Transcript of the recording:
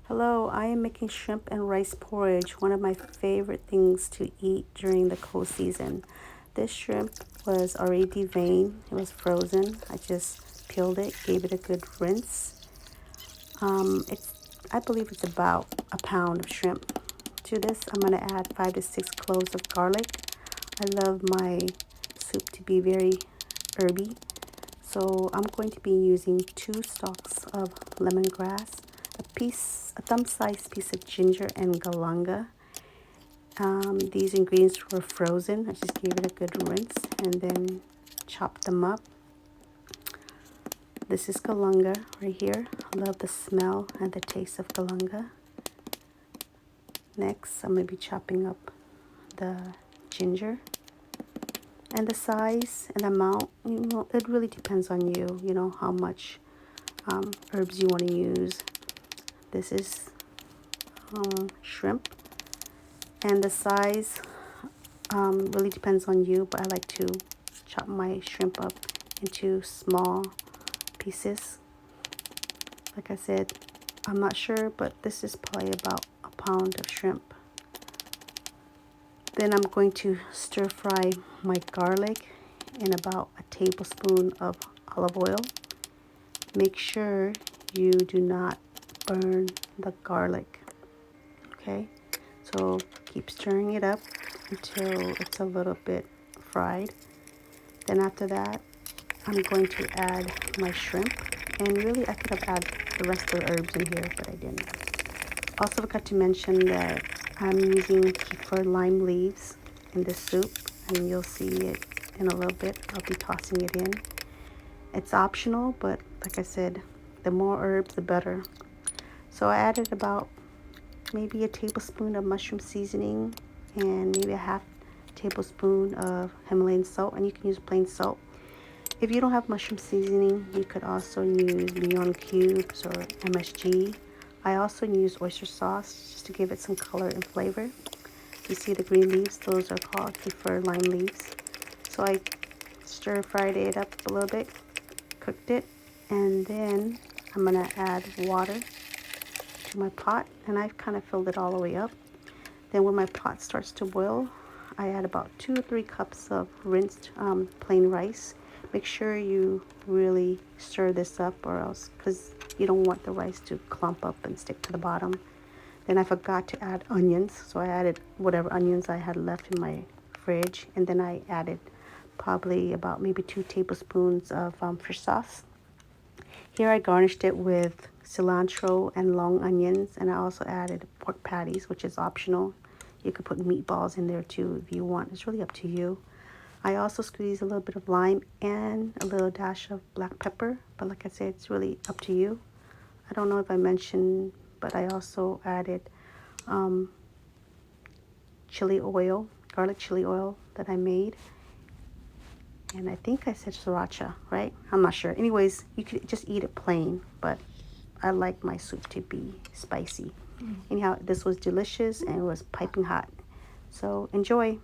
Hello, I am making shrimp and rice porridge, one of my favorite things to eat during the cold season. This shrimp was already deveined, it was frozen. I just peeled it, gave it a good rinse. I believe it's about a pound of shrimp. To this, I'm going to add 5 to 6 cloves of garlic. I love my soup to be very herby, so I'm going to be using 2 stalks of lemongrass, a thumb-sized piece of ginger and galanga. These ingredients were frozen. I just gave it a good rinse and then chopped them up. This is galanga right here. I love the smell and the taste of galanga. Next, I'm going to be chopping up the ginger. And the size and amount, it really depends on you, how much herbs you want to use. This is shrimp. And the size really depends on you, but I like to chop my shrimp up into small pieces. Like I said, I'm not sure, but this is probably about a pound of shrimp. Then I'm going to stir fry my garlic in about a tablespoon of olive oil. Make sure you do not burn the garlic. Okay, so keep stirring it up until it's a little bit fried. Then after that, I'm going to add my shrimp. And really, I could have added the rest of the herbs in here, but I didn't. Also forgot to mention that I'm using kefir lime leaves in this soup, and you'll see it in a little bit. I'll be tossing it in. It's optional, but like I said, the more herbs, the better. So I added about maybe a tablespoon of mushroom seasoning and maybe a half tablespoon of Himalayan salt, and you can use plain salt. If you don't have mushroom seasoning, you could also use Lyon cubes or MSG. I also use oyster sauce just to give it some color and flavor. You see the green leaves? Those are called kefir lime leaves. So I stir-fried it up a little bit, cooked it, and then I'm going to add water to my pot, and I've kind of filled it all the way up. Then when my pot starts to boil, I add about 2 or 3 cups of rinsed plain rice. Make sure you really stir this up, or else, because you don't want the rice to clump up and stick to the bottom. Then I forgot to add onions, so I added whatever onions I had left in my fridge, and then I added probably about maybe 2 tablespoons of fish sauce. Here I garnished it with cilantro and long onions, and I also added pork patties, which is optional. You could put meatballs in there too if you want. It's really up to you. I also squeezed a little bit of lime and a little dash of black pepper, but like I said, it's really up to you. I don't know if I mentioned, but I also added chili oil, garlic chili oil that I made. And I think I said sriracha, right? I'm not sure. Anyways, you could just eat it plain, but I like my soup to be spicy. Anyhow, this was delicious and it was piping hot. So enjoy.